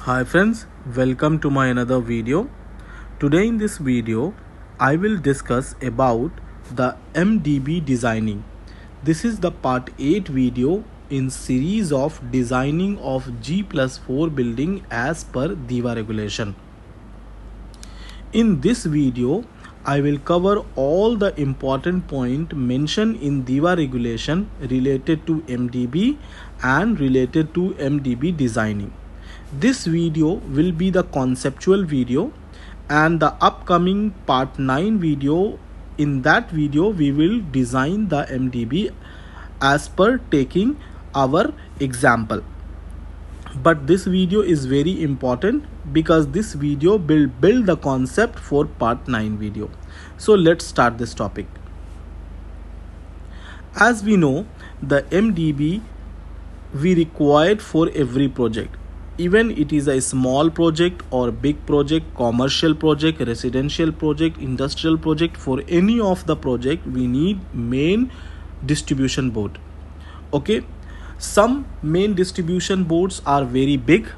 Hi friends, welcome to my another video. Today in this video, I will discuss about the MDB designing. This is the part 8 video in series of designing of G+4 building as per DEWA regulation. In this video, I will cover all the important point mentioned in DEWA regulation related to MDB and related to MDB designing. This video will be the conceptual video, and the upcoming part 9 video, in that video we will design the MDB as per taking our example. But this video is very important because this video will build the concept for part 9 video. So let's start this topic. As we know, the MDB we required for every project. Even it is a small project or big project, commercial project, residential project, industrial project, for any of the project we need main distribution board. Okay, some main distribution boards are very big,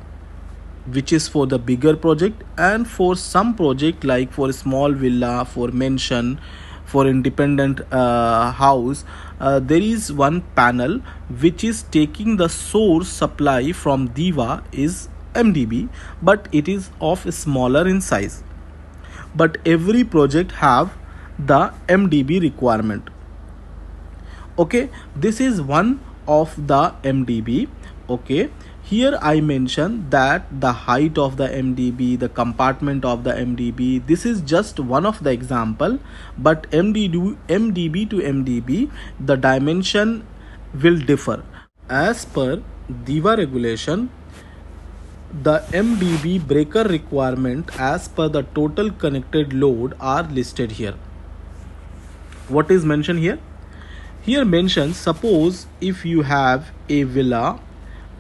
which is for the bigger project, and for some project like for small villa, for mansion, for independent house, there is one panel which is taking the source supply from DEWA is MDB, but it is of smaller in size. But every project have the MDB requirement. Okay, this is one of the MDB. Okay, here I mentioned that the height of the MDB, the compartment of the MDB, this is just one of the example, but MDB to MDB, the dimension will differ. As per DEWA regulation, the MDB breaker requirement as per the total connected load are listed here. What is mentioned here? Here mentioned, suppose if you have a villa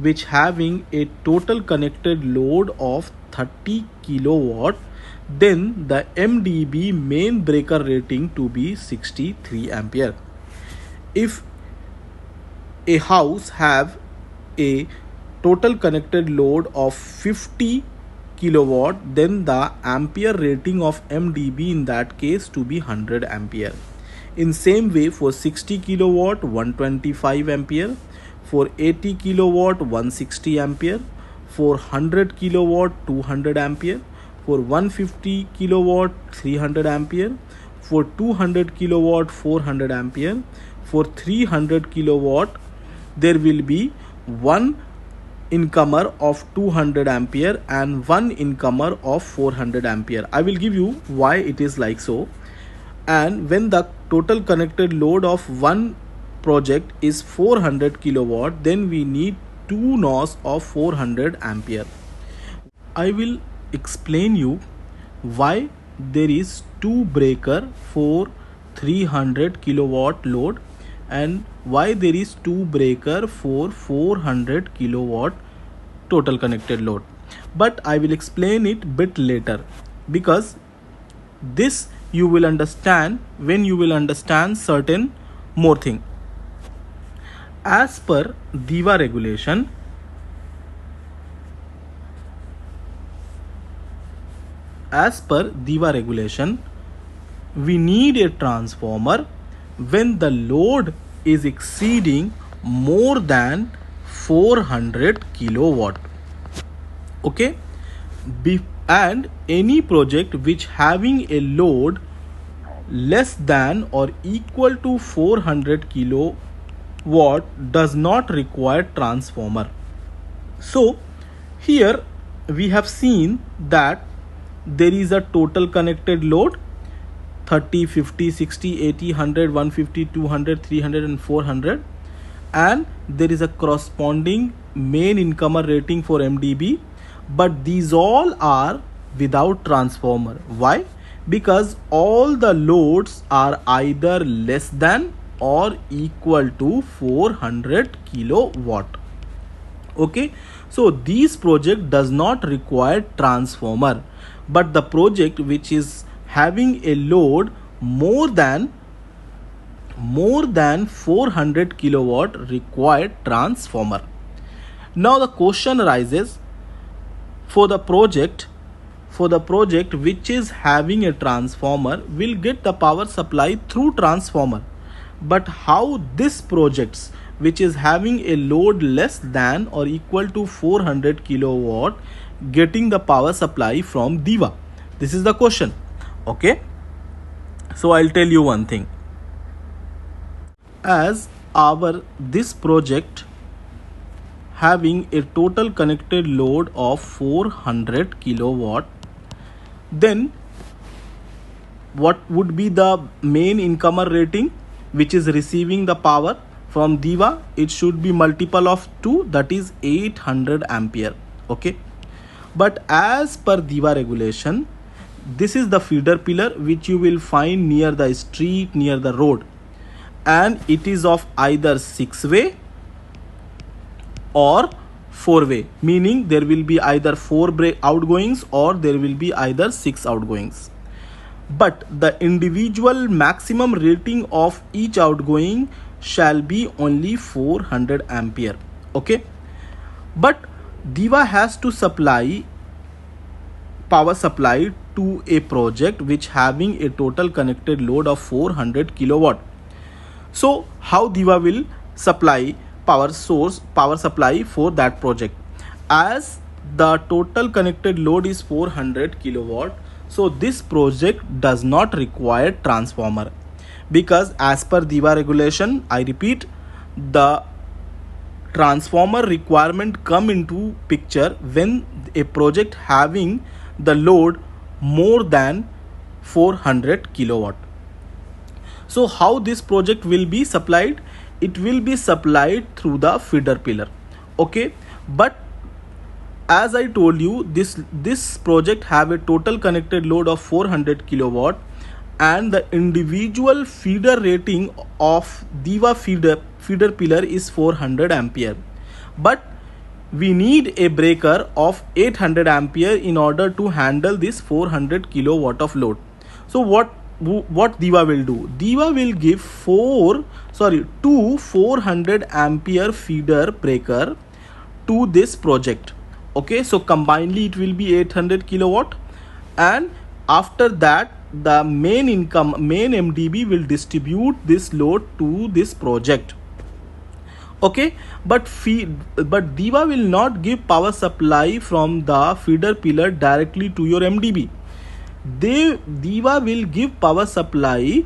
which having a total connected load of 30 kilowatt, then the MDB main breaker rating to be 63 ampere. If a house have a total connected load of 50 kilowatt, then the ampere rating of MDB in that case to be 100 ampere. In same way, for 60 kilowatt 125 ampere, for 80 kilowatt 160 ampere, for 100 kilowatt 200 ampere, for 150 kilowatt 300 ampere, for 200 kilowatt 400 ampere, for 300 kilowatt there will be one incomer of 200 ampere and one incomer of 400 ampere. I will give you why it is like so. And when the total connected load of one project is 400 kilowatt, then we need two NOS of 400 ampere. I will explain you why there is two breaker for 300 kilowatt load and why there is two breaker for 400 kilowatt total connected load. But I will explain it bit later, because this you will understand when you will understand certain more thing. As per DEWA regulation, we need a transformer when the load is exceeding more than 400 kilowatt. Okay, and any project which having a load less than or equal to 400 kilowatt does not require transformer. So here we have seen that there is a total connected load 30, 50, 60, 80, 100, 150, 200, 300 and 400, and there is a corresponding main incomer rating for MDB, but these all are without transformer. Why? Because all the loads are either less than or equal to 400 kilowatt. Okay, so this project does not require transformer, but the project which is having a load more than 400 kilowatt required transformer. Now the question arises, for the project which is having a transformer will get the power supply through transformer. But how this projects which is having a load less than or equal to 400 kilowatt getting the power supply from DEWA? This is the question. Okay, so I'll tell you one thing. As this project having a total connected load of 400 kilowatt, then what would be the main incomer rating which is receiving the power from DEWA? It should be multiple of 2, that is 800 ampere. Okay, but as per DEWA regulation, this is the feeder pillar which you will find near the street, near the road, and it is of either 6-way or 4-way, meaning there will be either 4 outgoings or there will be either 6 outgoings. But the individual maximum rating of each outgoing shall be only 400 ampere. Okay, but DEWA has to supply power supply to a project which having a total connected load of 400 kilowatt. So how DEWA will supply power supply for that project? As the total connected load is 400 kilowatt, so this project does not require transformer, because as per DEWA regulation, I repeat, the transformer requirement come into picture when a project having the load more than 400 kilowatt. So how this project will be supplied? It will be supplied through the feeder pillar. Okay, but as I told you, this project have a total connected load of 400 kilowatt, and the individual feeder rating of DEWA feeder pillar is 400 ampere. But we need a breaker of 800 ampere in order to handle this 400 kilowatt of load. So what DEWA will do? DEWA will give 2 400 ampere feeder breaker to this project. Okay, so combinedly it will be 800 kilowatt, and after that the main MDB will distribute this load to this project. Okay, but DEWA will not give power supply from the feeder pillar directly to your MDB. DEWA will give power supply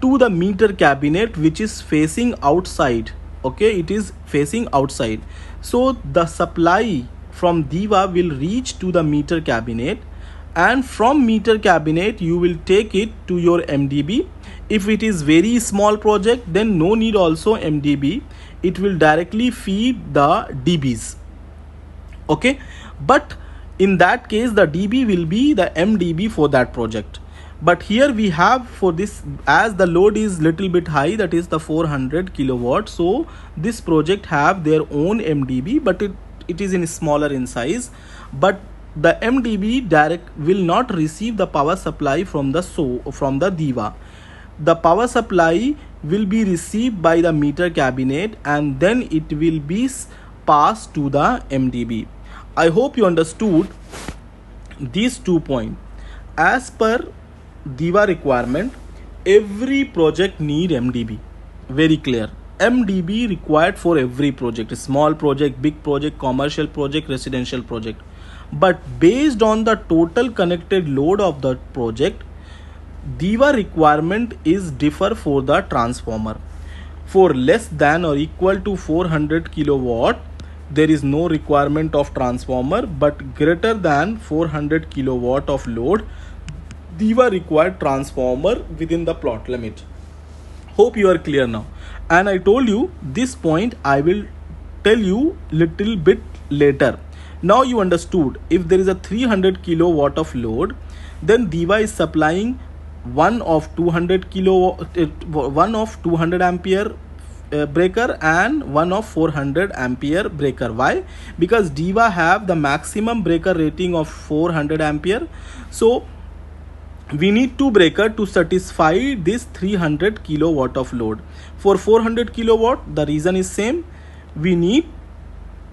to the meter cabinet which is facing outside. Okay, it is facing outside. So the supply from DEWA will reach to the meter cabinet, and from meter cabinet you will take it to your MDB. If it is very small project, then no need also MDB, it will directly feed the DBs. Okay, but in that case the DB will be the MDB for that project. But here we have, for this, as the load is little bit high, that is the 400 kilowatt, so this project have their own MDB, but it is in smaller in size. But the MDB direct will not receive the power supply from the DEWA. The power supply will be received by the meter cabinet, and then it will be passed to the MDB. I hope you understood these 2 points. As per DEWA requirement, every project need MDB. Very clear. MDB required for every project, small project, big project, commercial project, residential project. But based on the total connected load of the project, DEWA requirement is differ for the transformer. For less than or equal to 400 kilowatt, there is no requirement of transformer, but greater than 400 kilowatt of load, DEWA required transformer within the plot limit. Hope you are clear now. And I told you this point I will tell you little bit later. Now you understood. If there is a 300 kilowatt of load, then DEWA is supplying one of 200 ampere breaker and one of 400 ampere breaker. Why? Because DEWA have the maximum breaker rating of 400 ampere. So we need 2 breaker to satisfy this 300 kilowatt of load. For 400 kilowatt, the reason is same. We need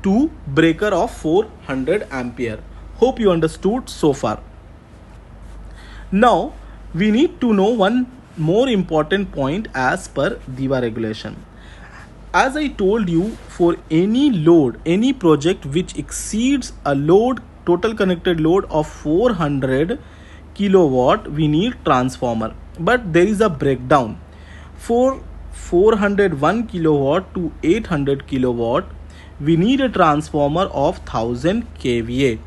2 breaker of 400 ampere. Hope you understood so far. Now we need to know one more important point as per DEWA regulation. As I told you, for any load, any project which exceeds a load, total connected load of 400 kilowatt, we need transformer. But there is a breakdown. For 401 kilowatt to 800 kilowatt, we need a transformer of 1000 kVA.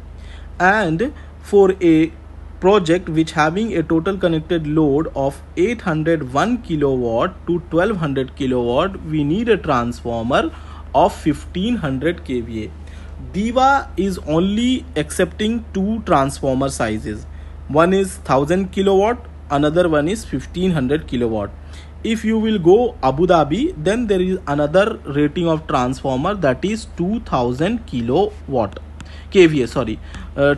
And for a project which having a total connected load of 801 kilowatt to 1200 kilowatt, we need a transformer of 1500 kVA. DEWA is only accepting two transformer sizes. One is 1000 kilowatt, another one is 1500 kilowatt. If you will go Abu Dhabi, then there is another rating of transformer, that is 2000 kilowatt kVA,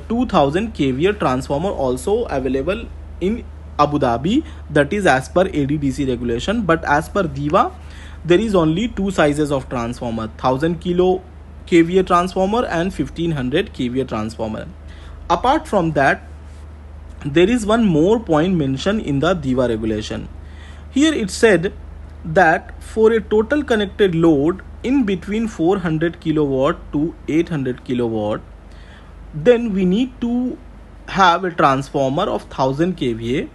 2000 kVA transformer also available in Abu Dhabi, that is as per ADDC regulation. But as per DEWA, there is only two sizes of transformer, 1000 kVA transformer and 1500 kVA transformer. Apart from that, there is one more point mentioned in the DEWA regulation. Here it said that for a total connected load in between 400 kilowatt to 800 kilowatt, then we need to have a transformer of 1000 kVA,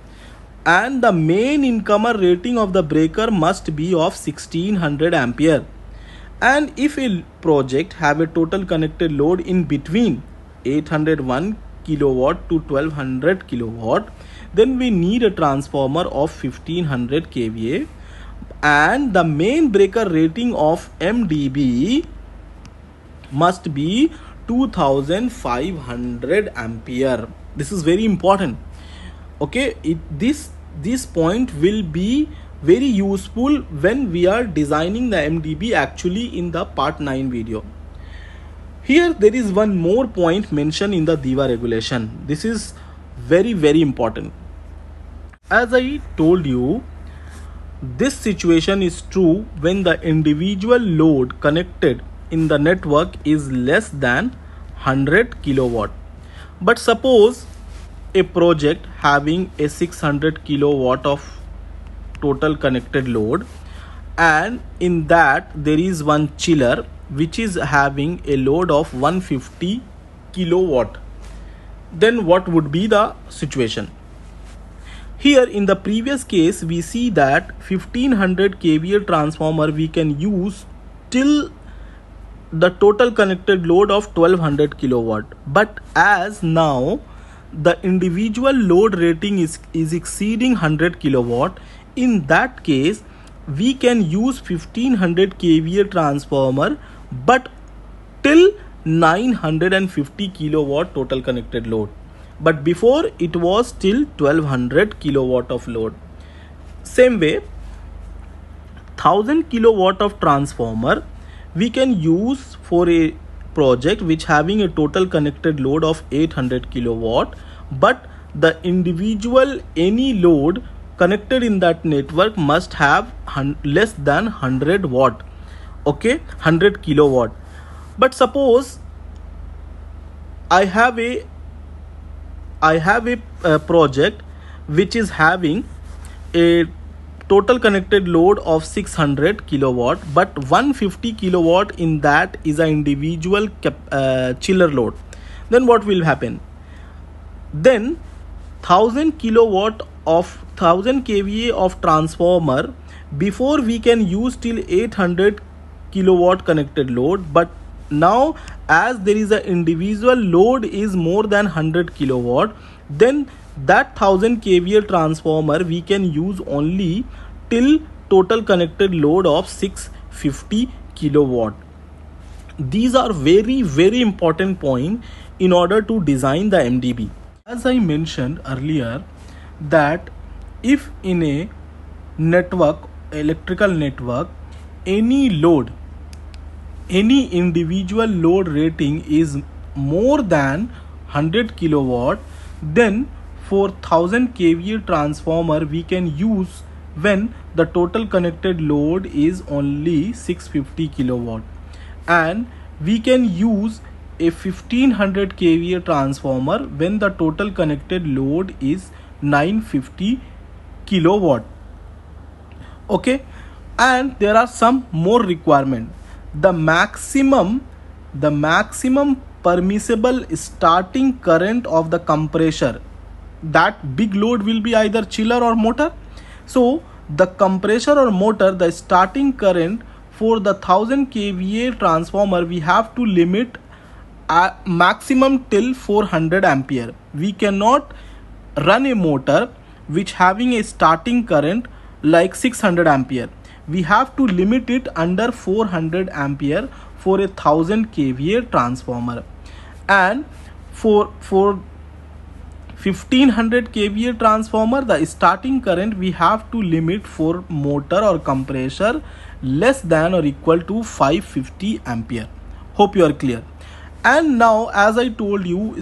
and the main incomer rating of the breaker must be of 1600 ampere. And if a project have a total connected load in between 801 kilowatt to 1200 kilowatt, then we need a transformer of 1500 kVA, and the main breaker rating of MDB must be 2500 ampere. This is very important. Okay, this point will be very useful when we are designing the MDB actually in the part 9 video. Here there is one more point mentioned in the DEWA regulation. This is very important. As I told you, this situation is true when the individual load connected in the network is less than 100 kilowatt. But suppose a project having a 600 kilowatt of total connected load, and in that there is one chiller which is having a load of 150 kilowatt. Then what would be the situation? Here in the previous case, we see that 1500 kVA transformer we can use till the total connected load of 1200 kilowatt. But as now the individual load rating is exceeding 100 kilowatt, in that case we can use 1500 kVA transformer but till 950 kilowatt total connected load. But before it was till 1200 kilowatt of load. Same way, 1000 kilowatt of transformer we can use for a project which having a total connected load of 800 kilowatt, but the individual any load connected in that network must have less than 100 watt. Okay, 100 kilowatt. But suppose I have a project which is having a total connected load of 600 kilowatt, but 150 kilowatt in that is an individual chiller load. Then what will happen? Then 1000 kilowatt of 1000 kVA of transformer, before we can use till 800 kilowatt connected load, but now as there is an individual load is more than 100 kilowatt, then that 1000 kVA transformer we can use only till total connected load of 650 kilowatt. These are very important point in order to design the MDB. As I mentioned earlier, that if in a network, electrical network, any load, any individual load rating is more than 100 kilowatt, then for 1000 kVA transformer we can use when the total connected load is only 650 kilowatt, and we can use a 1500 kVA transformer when the total connected load is 950 kilowatt. Okay, and there are some more requirement. The maximum permissible starting current of the compressor, that big load will be either chiller or motor. So the compressor or motor, the starting current for the 1000 kVA transformer, we have to limit maximum till 400 ampere. We cannot run a motor which having a starting current like 600 ampere. We have to limit it under 400 ampere for a 1000 kVA transformer. And for 1500 kVA transformer, the starting current we have to limit for motor or compressor less than or equal to 550 ampere. Hope you are clear. And now, as I told you,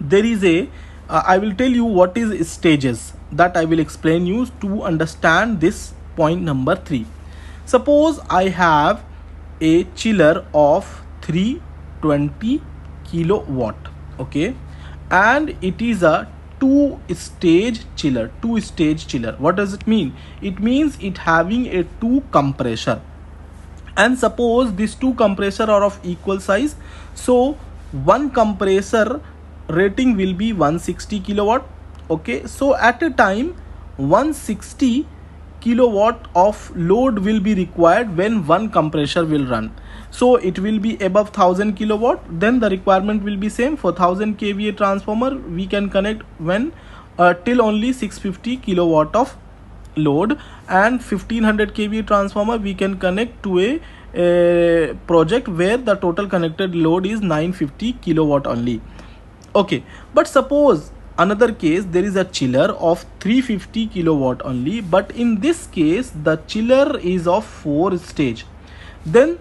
there is a I will tell you what is stages, that I will explain you to understand this point number 3. Suppose I have a chiller of 320 kilowatt, okay, and it is a two-stage chiller. What does it mean? It means it having a 2 compressor, and suppose these 2 compressor are of equal size. So one compressor rating will be 160 kilowatt. Okay, so at a time 160 kilowatt of load will be required when one compressor will run. So it will be above 1000 kilowatt. Then the requirement will be same for 1000 kVA transformer. We can connect when till only 650 kilowatt of load, and 1500 kVA transformer we can connect to a project where the total connected load is 950 kilowatt only. Okay, but suppose another case, there is a chiller of 350 kilowatt only, but in this case the chiller is of 4 stage. Then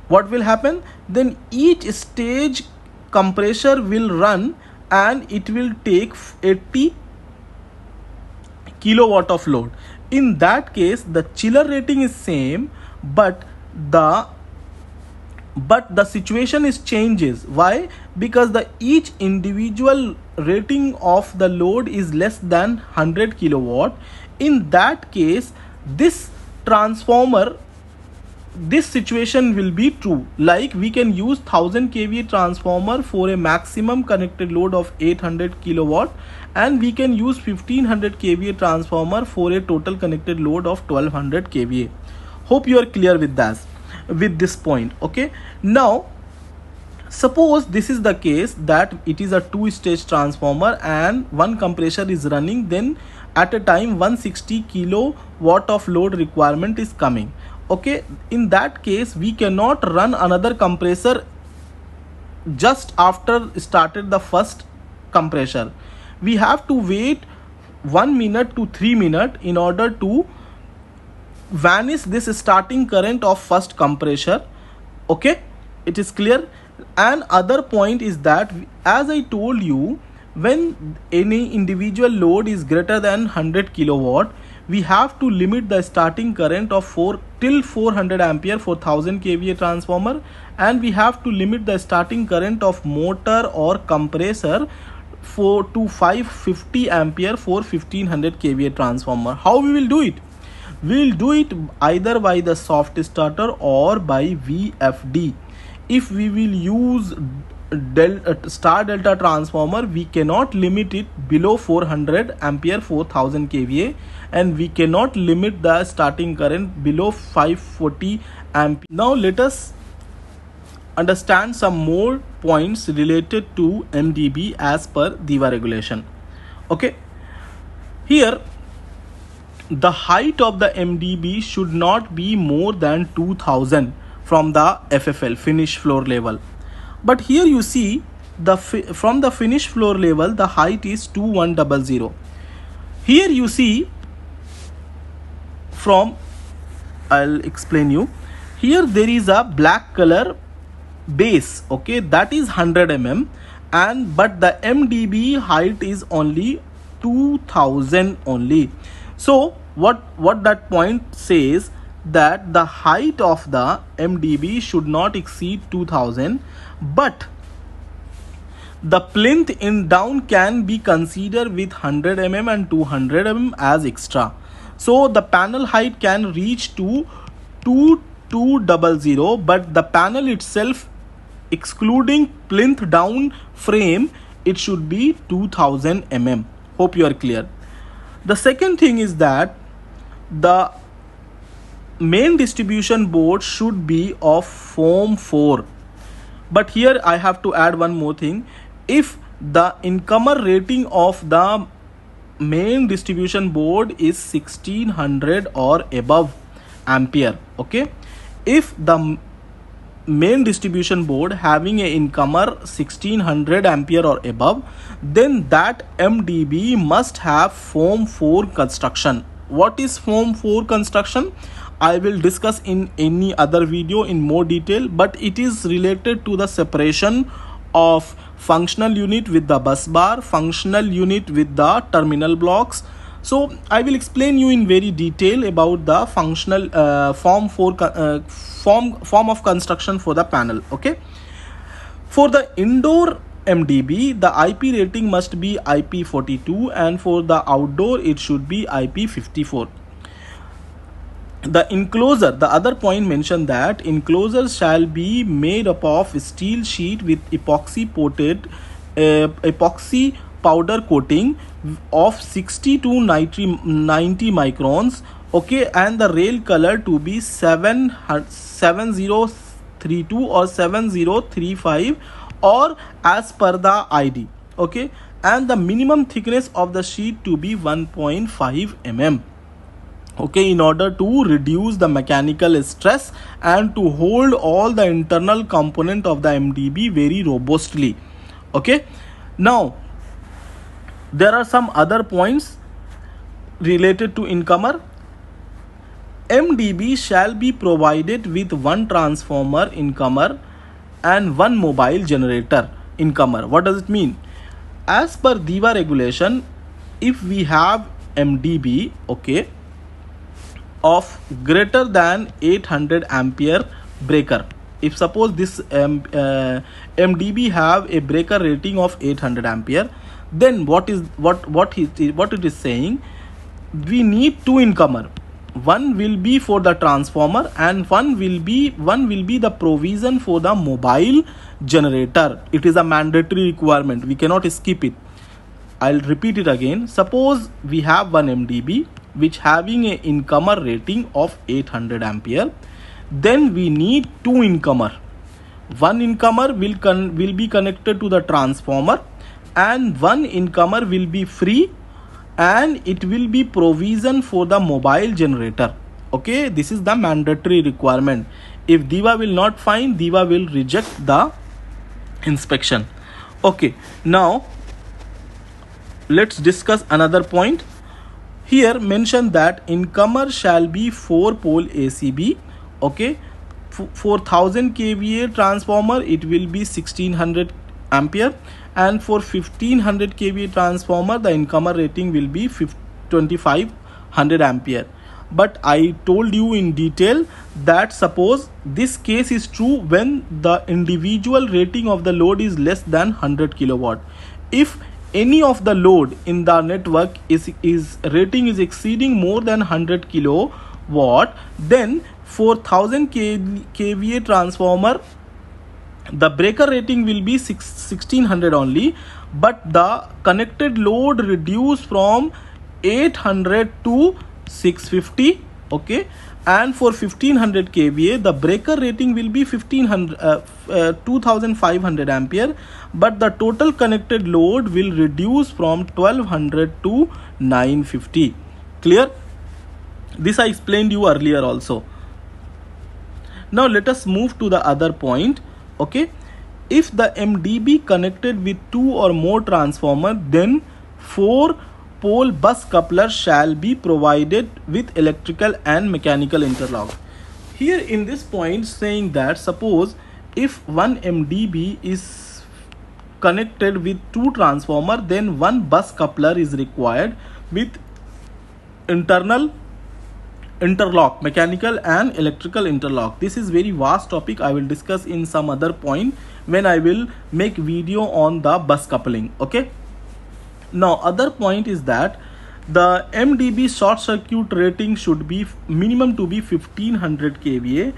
what will happen? Then each stage compressor will run and it will take 80 kilowatt of load. In that case the chiller rating is same, but the situation is changes. Why? Because the each individual rating of the load is less than 100 kilowatt. In that case, this transformer, this situation will be true. Like we can use 1000 kVA transformer for a maximum connected load of 800 kilowatt, and we can use 1500 kVA transformer for a total connected load of 1200 kVA. Hope you are clear with that, with this point. Okay, now suppose this is the case that it is a 2-stage transformer and one compressor is running. Then at a time 160 kilowatt of load requirement is coming. Okay, in that case we cannot run another compressor just after started the first compressor. We have to wait 1 minute to 3 minutes in order to vanish this starting current of first compressor. Okay, it is clear. And other point is that, as I told you, when any individual load is greater than 100 kilowatt, we have to limit the starting current of 400 ampere for 1000 kVA transformer, and we have to limit the starting current of motor or compressor to 550 ampere for 1500 kVA transformer. How we will do it? We will do it either by the soft starter or by VFD. If we will use star delta transformer, we cannot limit it below 400 ampere for 1000 kVA, and we cannot limit the starting current below 540 ampere. Now let us understand some more points related to MDB as per DEWA regulation. Okay, here the height of the MDB should not be more than 2000 from the FFL, finish floor level. But here you see from the finish floor level the height is 2100. Here you see from, I'll explain you. Here there is a black color base, okay, that is 100 mm, and but the MDB height is only 2000 only. So what that point says, that the height of the MDB should not exceed 2000, but the plinth in down can be considered with 100 mm and 200 mm as extra. So the panel height can reach to 2200, but the panel itself, excluding plinth down frame, it should be 2000 mm. Hope you are clear. The second thing is that the main distribution board should be of foam 4. But here I have to add one more thing. If the incomer rating of the main distribution board is 1600 or above ampere, okay, if the main distribution board having a incomer 1600 ampere or above, then that MDB must have foam 4 construction. What is foam 4 construction? I will discuss in any other video in more detail, but it is related to the separation of functional unit with the bus bar, functional unit with the terminal blocks. So I will explain you in very detail about the functional form of construction for the panel. Okay, for the indoor MDB, the IP rating must be IP42, and for the outdoor it should be IP54. The enclosure, the other point mentioned that enclosure shall be made up of steel sheet with epoxy powder coating of 60 to 90 microns, okay, and the rail color to be 7032 or 7035 or as per the ID, okay, and the minimum thickness of the sheet to be 1.5 mm. Okay, in order to reduce the mechanical stress and to hold all the internal component of the MDB very robustly. Okay, now there are some other points related to incomer. MDB shall be provided with one transformer incomer and one mobile generator incomer. What does it mean? As per DEWA regulation, if we have MDB, okay, of greater than 800 ampere breaker, if suppose this MDB have a breaker rating of 800 ampere, then what it is saying, we need two incomer. One will be for the transformer and one will be the provision for the mobile generator. It is a mandatory requirement, we cannot skip it. I'll repeat it again. Suppose we have one MDB which having a incomer rating of 800 ampere, then we need two incomer. One incomer will be connected to the transformer and one incomer will be free and it will be provision for the mobile generator. Okay, this is the mandatory requirement. If DEWA will not find, DEWA will reject the inspection. Okay, now let's discuss another point. Here mention that incomer shall be 4-pole ACB. Okay, for 1000 kVA transformer it will be 1600 ampere, and for 1500 kVA transformer the incomer rating will be 2500 ampere. But I told you in detail that suppose this case is true when the individual rating of the load is less than 100 kilowatt. If any of the load in the network is rating is exceeding more than 100 kilowatt, then for 1000 kVA transformer the breaker rating will be 1600 only, but the connected load reduced from 800 to 650. Okay, and for 1500 kVA the breaker rating will be 2500 ampere, but the total connected load will reduce from 1200 to 950. Clear? This I explained you earlier also. Now let us move to the other point. Okay, if the MDB connected with two or more transformer, then 4-pole bus coupler shall be provided with electrical and mechanical interlock. Here in this point saying that suppose if one MDB is connected with two transformer, then one bus coupler is required with internal interlock, mechanical and electrical interlock. This is very vast topic. I will discuss in some other point when I will make video on the bus coupling. Okay. Now other point is that the MDB short circuit rating should be minimum to be 1500 kVA,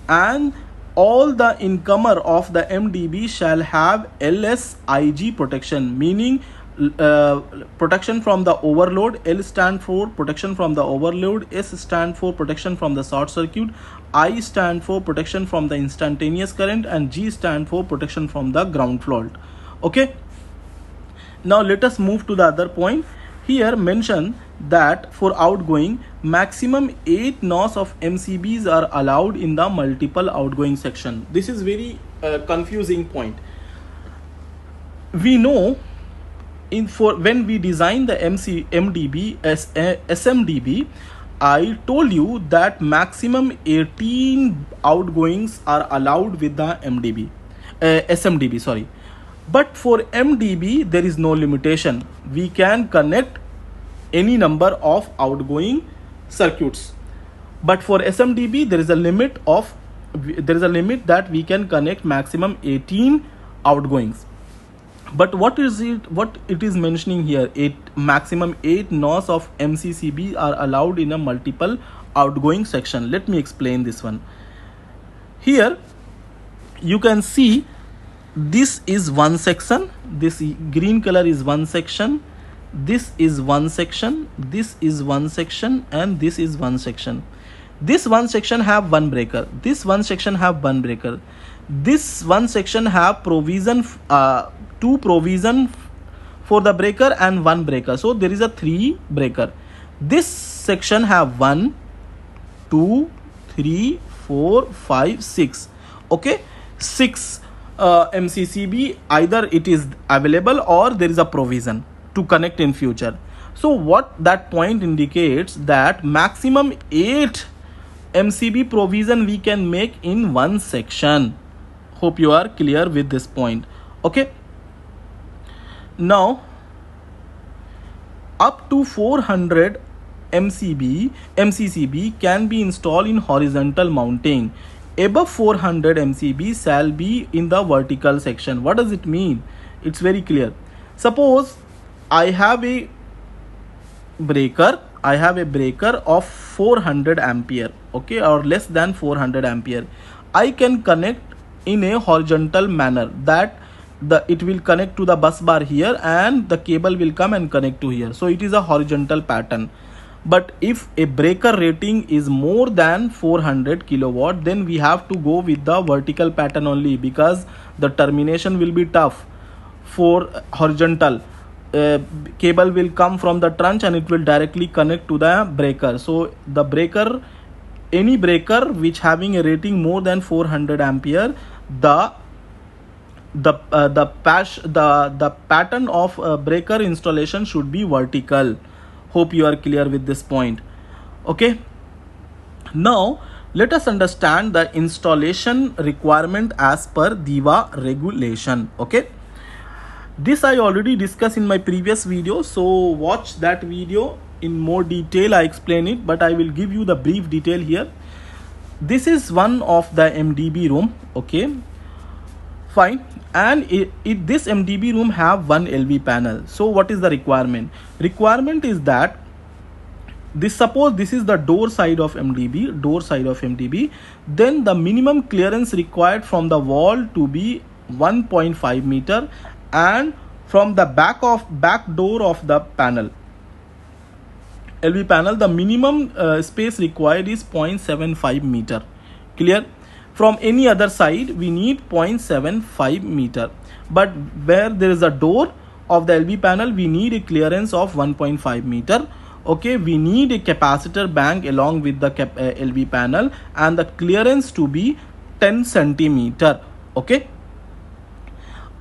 and all the incomer of the MDB shall have LSIG protection, meaning protection from the overload. L stand for protection from the overload, S stand for protection from the short circuit, I stand for protection from the instantaneous current, and G stand for protection from the ground fault. Okay. Now let us move to the other point. Here mention that for outgoing, maximum 8 NOS of MCBs are allowed in the multiple outgoing section. This is very confusing point. We know when we design the MDB as SMDB, I told you that maximum 18 outgoings are allowed with the SMDB, sorry. But for MDB, there is no limitation. We can connect any number of outgoing circuits. But for SMDB, there is a limit that we can connect maximum 18 outgoings. But what it is mentioning here, maximum 8 NOS of MCCB are allowed in a multiple outgoing section. Let me explain this one. Here you can see this is one section, this green color is one section, this is one section, this is one section, and this is one section. This one section have one breaker, this one section have one breaker, this one section have provision, two provision for the breaker and one breaker, so there is a 3 breaker. This section have 1, 2, 3, 4, 5, 6. Okay, 6 MCCB, either it is available or there is a provision to connect in future. So what that point indicates, that maximum 8 MCB provision we can make in one section. Hope you are clear with this point. Okay. Now up to 400 MCCB can be installed in horizontal mounting. Above 400 MCB shall be in the vertical section. What does it mean? It's very clear. Suppose I have a breaker of 400 ampere, okay, or less than 400 ampere. I can connect in a horizontal manner, that it will connect to the bus bar here and the cable will come and connect to here. So it is a horizontal pattern. But if a breaker rating is more than 400 kilowatt, then we have to go with the vertical pattern only, because the termination will be tough. For horizontal, cable will come from the trunch and it will directly connect to the breaker. So the breaker, any breaker which having a rating more than 400 ampere, the pattern of breaker installation should be vertical. Hope you are clear with this point. Okay. Now let us understand the installation requirement as per DEWA regulation. Okay. This I already discussed in my previous video, so watch that video in more detail. I explain it, but I will give you the brief detail here. This is one of the MDB room. Okay, fine. And this MDB room have one LV panel. So what is the requirement? Requirement is that suppose this is the door side of MDB, then the minimum clearance required from the wall to be 1.5 meter, and from the back door of the panel, LV panel, the minimum space required is 0.75 meter. Clear? From any other side we need 0.75 meter, but where there is a door of the LV panel we need a clearance of 1.5 meter. Okay, we need a capacitor bank along with the LV panel, and the clearance to be 10 centimeter. Okay,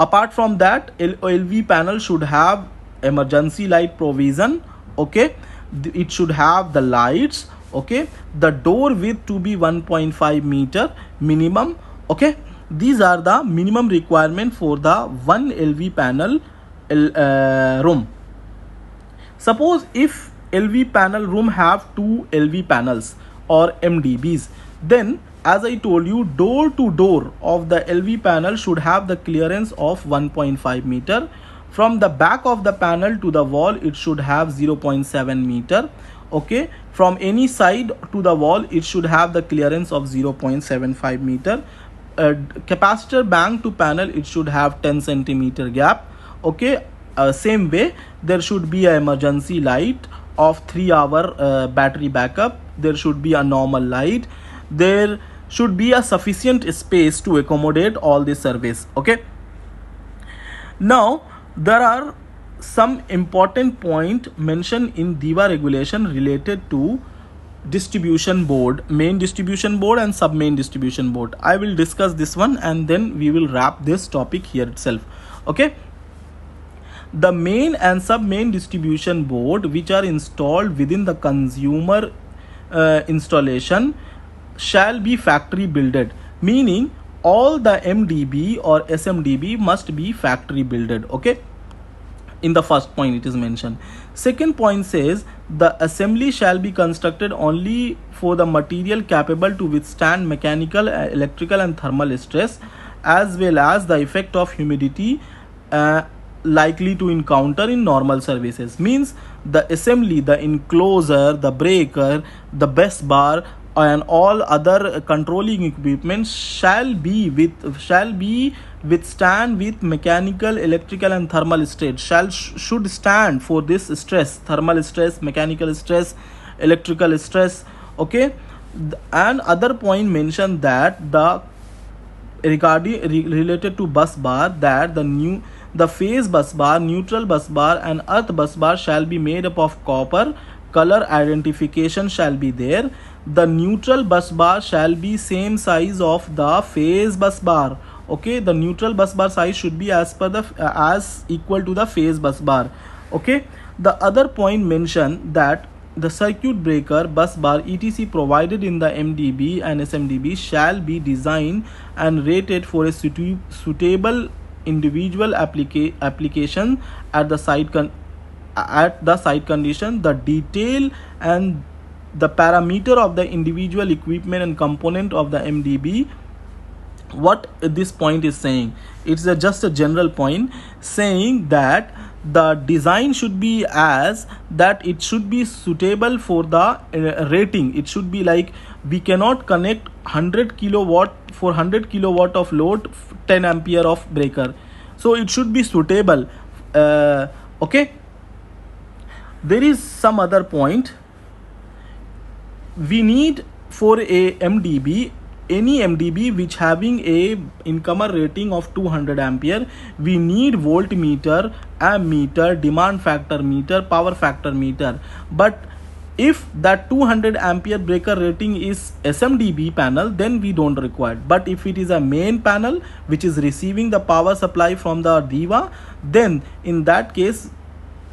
apart from that, LV panel should have emergency light provision. Okay, it should have the lights. Okay, the door width to be 1.5 meter minimum. Okay, these are the minimum requirement for the one LV panel room. Suppose if LV panel room have two LV panels, or MDBs. Then as I told you, door to door of the LV panel should have the clearance of 1.5 meter. From the back of the panel to the wall, it should have 0.7 meter. Okay, from any side to the wall, it should have the clearance of 0.75 meter. Capacitor bank to panel, it should have 10 centimeter gap. Okay, same way, there should be an emergency light of 3-hour battery backup. There should be a normal light. There should be a sufficient space to accommodate all this service. Okay, now there are some important point mentioned in DEWA regulation related to distribution board, main distribution board and sub main distribution board. I will discuss this one and then we will wrap this topic here itself. Okay, the main and sub main distribution board which are installed within the consumer installation shall be factory builded, meaning all the MDB or SMDB must be factory builded. Okay, in the first point it is mentioned. Second point says the assembly shall be constructed only for the material capable to withstand mechanical, electrical and thermal stress, as well as the effect of humidity likely to encounter in normal services. Means the assembly, the enclosure, the breaker, the bus bar and all other controlling equipment shall withstand with mechanical, electrical and thermal stress, should stand for this stress, thermal stress, mechanical stress, electrical stress. Okay, and other point mentioned that the related to bus bar, that the phase bus bar, neutral bus bar and earth bus bar shall be made up of copper. Color identification shall be there. The neutral bus bar shall be same size of the phase bus bar. Okay, the neutral bus bar size should be as equal to the phase bus bar. Okay, the other point mentioned that the circuit breaker, bus bar, etc. provided in the MDB and SMDB shall be designed and rated for a suitable individual application at the site condition. The detail and the parameter of the individual equipment and component of the MDB. What this point is saying, it's just a general point saying that the design should be as that it should be suitable for the rating. It should be like, we cannot connect 100 kilowatt for 100 kilowatt of load, 10 ampere of breaker, so it should be suitable. Okay, there is some other point. We need for a MDB, any MDB which having a incomer rating of 200 ampere, we need voltmeter, ammeter, demand factor meter, power factor meter. But if that 200 ampere breaker rating is SMDB panel, then we don't require. But if it is a main panel which is receiving the power supply from the DEWA, then in that case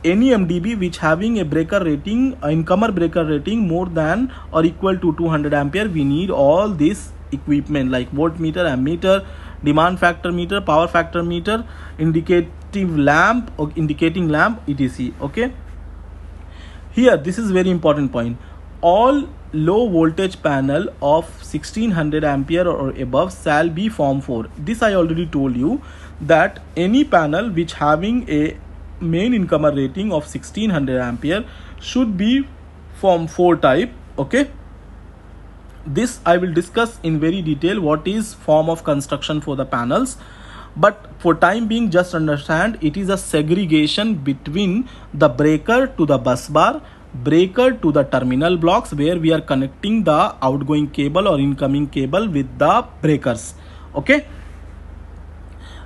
any MDB which having a breaker rating, incomer breaker rating more than or equal to 200 ampere, we need all this equipment like voltmeter, ammeter, demand factor meter, power factor meter, indicative lamp or indicating lamp, etc. Okay, here this is very important point. All low voltage panel of 1600 ampere or above shall be Form 4. This I already told you, that any panel which having a main incomer rating of 1600 ampere should be Form 4 type. Okay, this I will discuss in very detail what is form of construction for the panels, but for time being just understand it is a segregation between the breaker to the bus bar, breaker to the terminal blocks where we are connecting the outgoing cable or incoming cable with the breakers. Okay,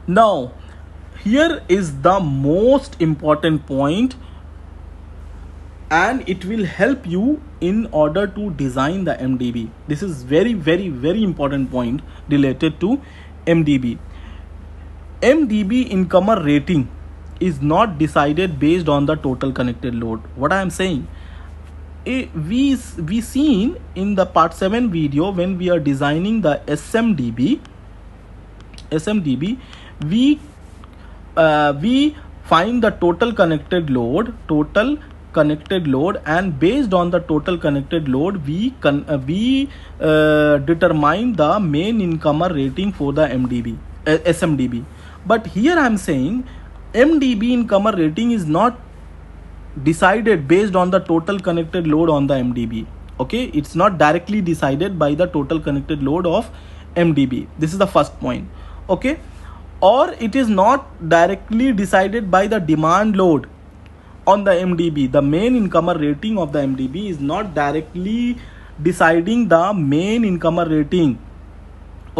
now here is the most important point, and it will help you in order to design the MDB. This is very important point related to MDB. MDB incomer rating is not decided based on the total connected load. What I am saying, we seen in the part 7 video when we are designing the SMDB, we find the total connected load connected load, and based on the total connected load we determine the main incomer rating for the SMDB. But here I am saying MDB incomer rating is not decided based on the total connected load on the MDB. Okay, it's not directly decided by the total connected load of MDB. This is the first point. Okay, or it is not directly decided by the demand load on the MDB. The main incomer rating of the MDB is not directly deciding the main incomer rating.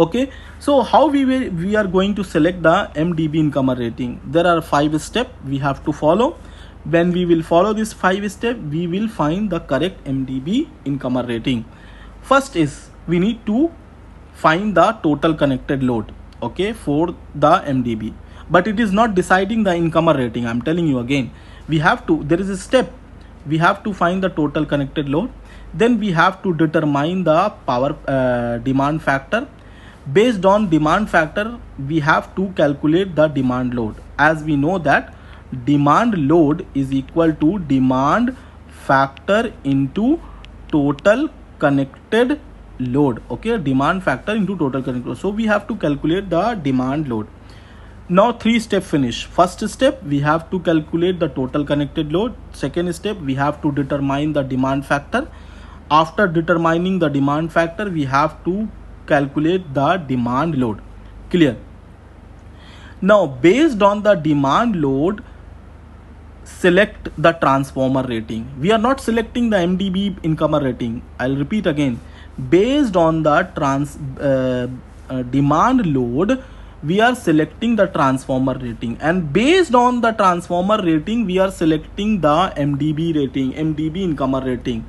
Okay, so how we are going to select the MDB incomer rating? There are 5 steps we have to follow. When we will follow this 5 steps, we will find the correct MDB incomer rating. First is we need to find the total connected load, okay, for the MDB, but it is not deciding the incomer rating. I'm telling you again, we have to, there is a step, we have to find the total connected load, then we have to determine the power demand factor. Based on demand factor, we have to calculate the demand load. As we know that demand load is equal to demand factor into total connected load. Okay, demand factor into total connected load. So we have to calculate the demand load. Now 3 step finish. First step, we have to calculate the total connected load. Second step, we have to determine the demand factor. After determining the demand factor, we have to calculate the demand load. Clear? Now based on the demand load, select the transformer rating. We are not selecting the MDB incomer rating. I'll repeat again. Based on the demand load, we are selecting the transformer rating, and based on the transformer rating, we are selecting the MDB rating, MDB incomer rating.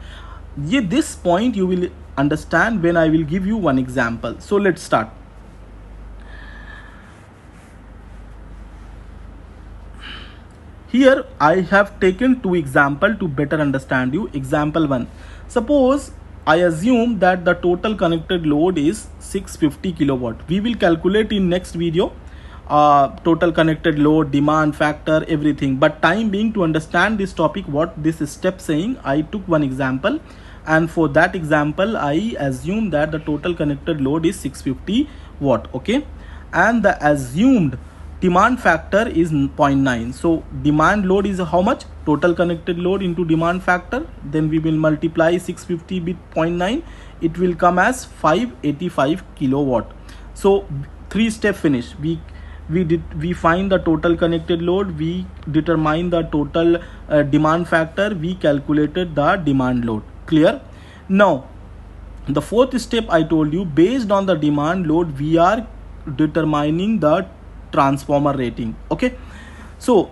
This point you will understand when I will give you one example. So let's start. Here I have taken 2 examples to better understand you. Example 1. Suppose I assume that the total connected load is 650 kilowatt. We will calculate in next video total connected load, demand factor, everything. But time being, to understand this topic, what this step saying, I took one example, and for that example I assume that the total connected load is 650 watt. Okay, and the assumed demand factor is 0.9. So demand load is how much? Total connected load into demand factor. Then we will multiply 650 with 0.9. It will come as 585 kilowatt. So 3 step finish. We find the total connected load. We determine the total demand factor. We calculated the demand load. Clear? Now the 4th step I told you, based on the demand load, we are determining the transformer rating. Okay, so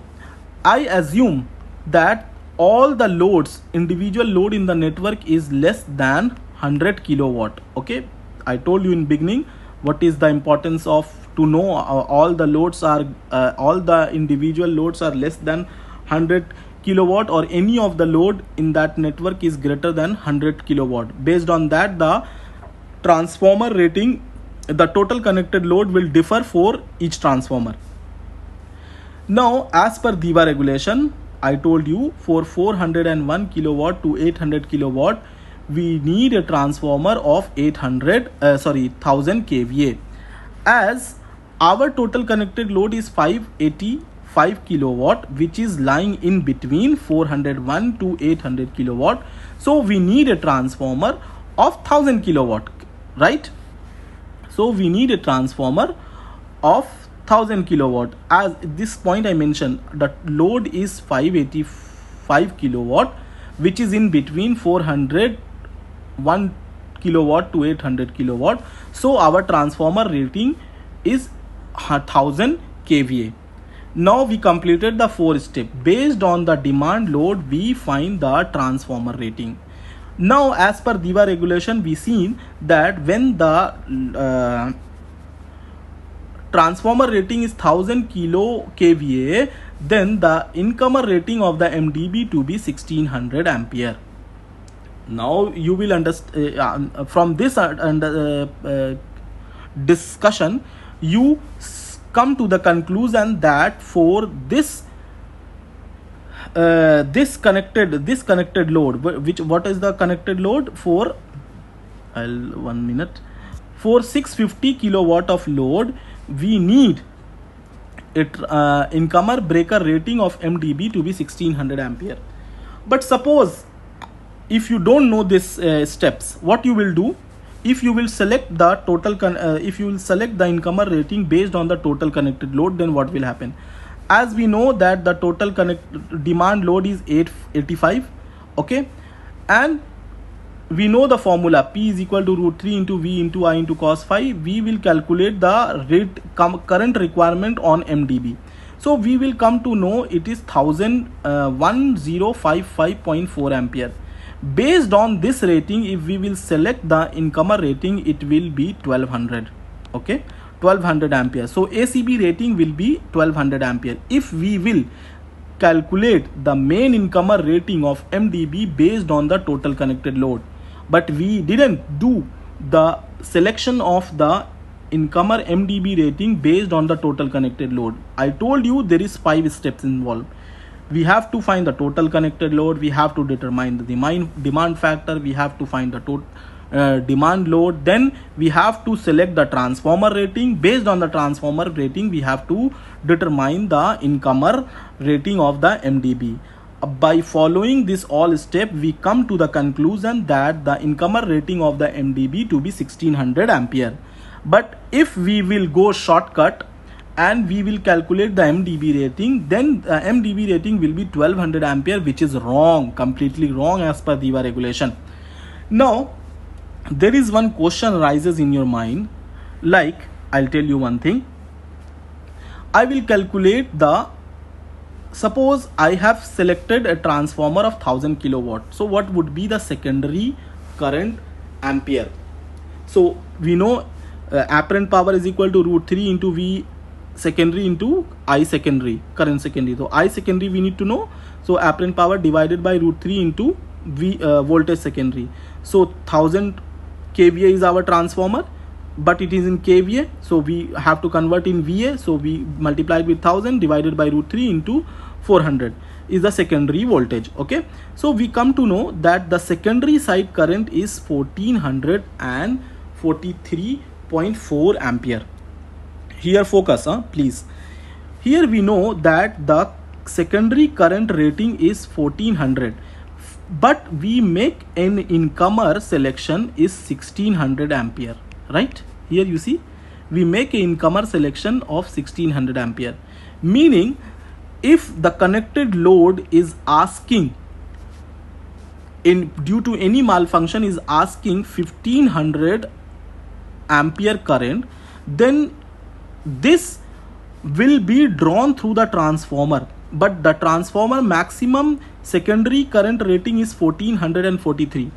I assume that all the loads, individual load in the network is less than 100 kilowatt. Okay, I told you in beginning what is the importance of to know all the loads are all the individual loads are less than 100 kilowatt, or any of the load in that network is greater than 100 kilowatt. Based on that, the transformer rating, the total connected load will differ for each transformer. Now as per DEWA regulation, I told you for 401 kilowatt to 800 kilowatt we need a transformer of 1000 kVA. As our total connected load is 585 kilowatt, which is lying in between 401 to 800 kilowatt, so we need a transformer of 1000 kilowatt, right? So we need a transformer of 1000 kilowatt. As this point I mentioned, the load is 585 kilowatt, which is in between 401 kilowatt to 800 kilowatt. So our transformer rating is 1000 kVA. Now we completed the 4th step. Based on the demand load, we find the transformer rating. Now as per DEWA regulation, we seen that when the transformer rating is 1000 kVA, then the incomer rating of the MDB to be 1600 ampere. Now you will understand from this discussion, you come to the conclusion that for this this connected load, what is the connected load for, for 650 kilowatt of load, we need it incomer breaker rating of MDB to be 1600 ampere. But suppose if you don't know this steps, what you will do, if you will select the total if you will select the incomer rating based on the total connected load, then what will happen? As we know that the total demand load is 885, okay, and we know the formula P is equal to √3 into V into I into cos phi. We will calculate the current requirement on MDB. So we will come to know it is 1055.4 ampere. Based on this rating, if we will select the incomer rating, it will be 1200, okay, 1200 ampere. So ACB rating will be 1200 ampere. If we will calculate the main incomer rating of MDB based on the total connected load, but we didn't do the selection of the incomer MDB rating based on the total connected load. I told you there is 5 steps involved. We have to find the total connected load, we have to determine the demand factor, we have to find the total demand load, then we have to select the transformer rating. Based on the transformer rating, we have to determine the incomer rating of the MDB. By following this all step, we come to the conclusion that the incomer rating of the MDB to be 1600 ampere. But if we will go shortcut and we will calculate the MDB rating, then the MDB rating will be 1200 ampere, which is wrong, completely wrong as per DEWA regulation. Now there is one question arises in your mind, like I'll tell you one thing. I will calculate the, suppose I have selected a transformer of 1000 kilowatt. So what would be the secondary current ampere? So we know apparent power is equal to √3 into V secondary into I secondary, current secondary. So I secondary we need to know. So apparent power divided by √3 into V voltage secondary. So 1000 kVA is our transformer, but it is in kVA, so we have to convert in VA. So we multiplied with 1000 divided by √3 into 400 is the secondary voltage, okay. So we come to know that the secondary side current is 1443.4 ampere. Here focus, please. Here we know that the secondary current rating is 1400, but we make an incomer selection is 1600 ampere, right? Here you see we make an incomer selection of 1600 ampere, meaning if the connected load is asking due to any malfunction is asking 1500 ampere current, then this will be drawn through the transformer. But the transformer maximum secondary current rating is 1443,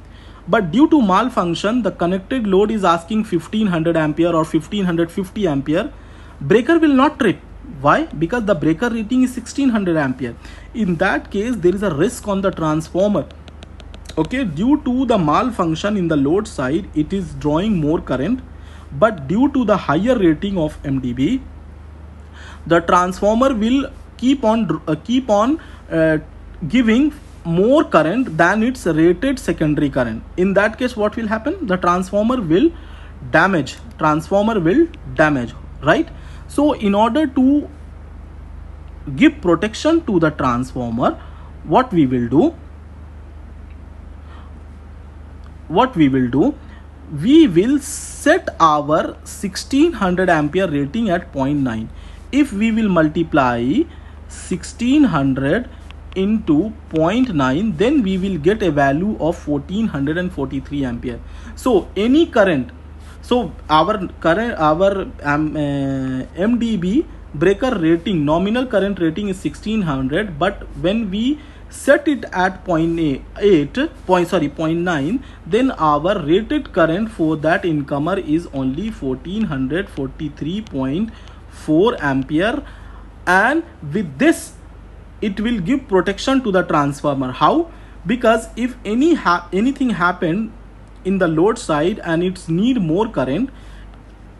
but due to malfunction the connected load is asking 1500 ampere or 1550 ampere. Breaker will not trip. Why? Because the breaker rating is 1600 ampere. In that case there is a risk on the transformer, okay. Due to the malfunction in the load side, it is drawing more current, but due to the higher rating of MDB, the transformer will keep on giving more current than its rated secondary current. In that case what will happen? The transformer will damage, right? So in order to give protection to the transformer, what we will do, we will set our 1600 ampere rating at 0.9. If we will multiply 1600 into 0.9, then we will get a value of 1443 ampere. So any current, so our MDB breaker rating, nominal current rating is 1600, but when we set it at 0.9, then our rated current for that incomer is only 1443.4 ampere, and with this it will give protection to the transformer. How? Because if anything happened in the load side and it's need more current,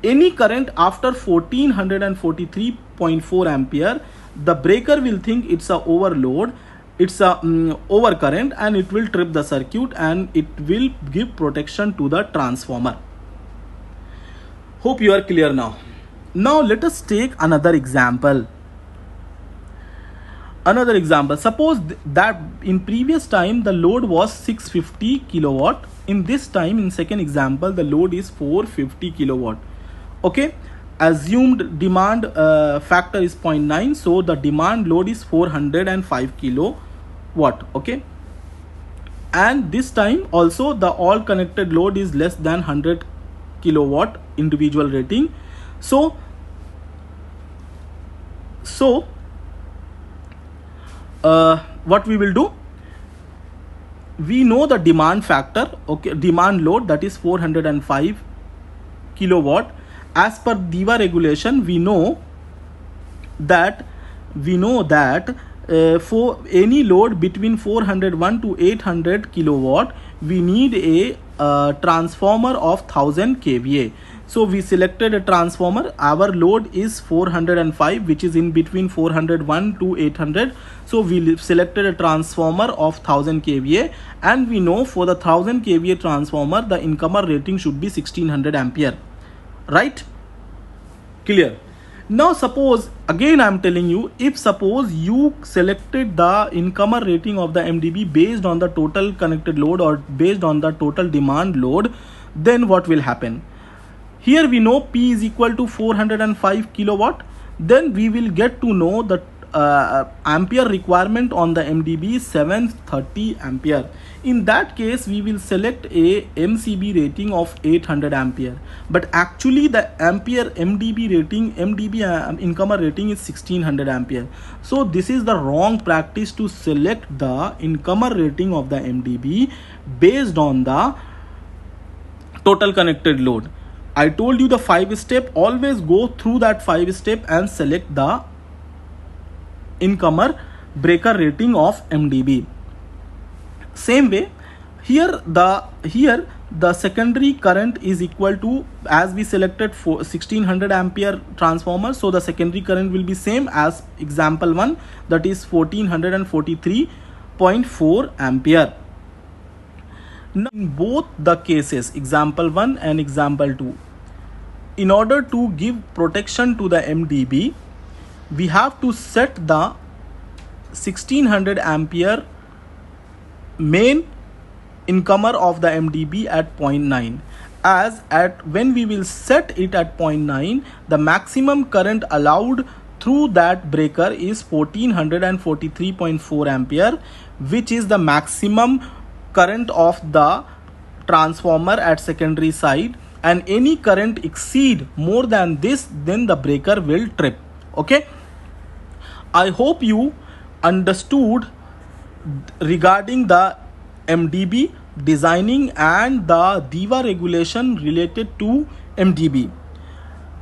any current after 1443.4 ampere, the breaker will think it's a overload. it's a overcurrent, and it will trip the circuit and it will give protection to the transformer. Hope you are clear now. Now let us take another example. Suppose that in previous time the load was 650 kilowatt. In this time, in second example, the load is 450 kilowatt. Okay, assumed demand factor is 0.9, so the demand load is 405 kilowatt. Okay, and this time also the all connected load is less than 100 kilowatt individual rating. So what we will do, we know the demand factor, okay, demand load, that is 405 kilowatt. As per DEWA regulation, we know that for any load between 401 to 800 kilowatt, we need a transformer of 1000 kVA. So we selected a transformer. Our load is 405, which is in between 401 to 800. So we selected a transformer of 1000 kVA, and we know for the 1000 kVA transformer, the incomer rating should be 1600 ampere. Right? Clear? Now suppose, again I am telling you, if suppose you selected the incomer rating of the MDB based on the total connected load or based on the total demand load, then what will happen? Here we know P is equal to 405 kilowatt. Then we will get to know the ampere requirement on the MDB is 730 ampere. In that case, we will select a MCB rating of 800 ampere. But actually the MDB incomer rating is 1600 ampere. So this is the wrong practice to select the incomer rating of the MDB based on the total connected load. I told you the 5-step, always go through that 5-step and select the incomer breaker rating of MDB. Same way, here the secondary current is equal to, as we selected for 1600 ampere transformer, so the secondary current will be same as example 1, that is 1443.4 ampere. Now, in both the cases, example 1 and example 2, in order to give protection to the MDB, we have to set the 1600 ampere main incomer of the MDB at 0.9. As at when we will set it at 0.9, the maximum current allowed through that breaker is 1443.4 ampere, which is the maximum current of the transformer at secondary side, and any current exceed more than this, then the breaker will trip. Okay, I hope you understood regarding the MDB designing and the DEWA regulation related to MDB.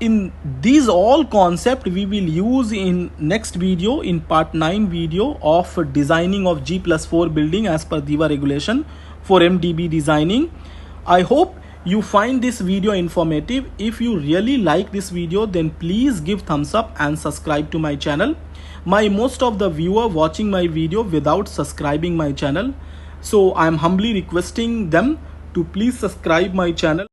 In these all concept we will use in next video, in part 9 video of designing of G+4 building as per DEWA regulation for MDB designing. I hope you find this video informative. If you really like this video, then please give thumbs up and subscribe to my channel. Most of the viewer watching my video without subscribing my channel, so I am humbly requesting them to please subscribe my channel.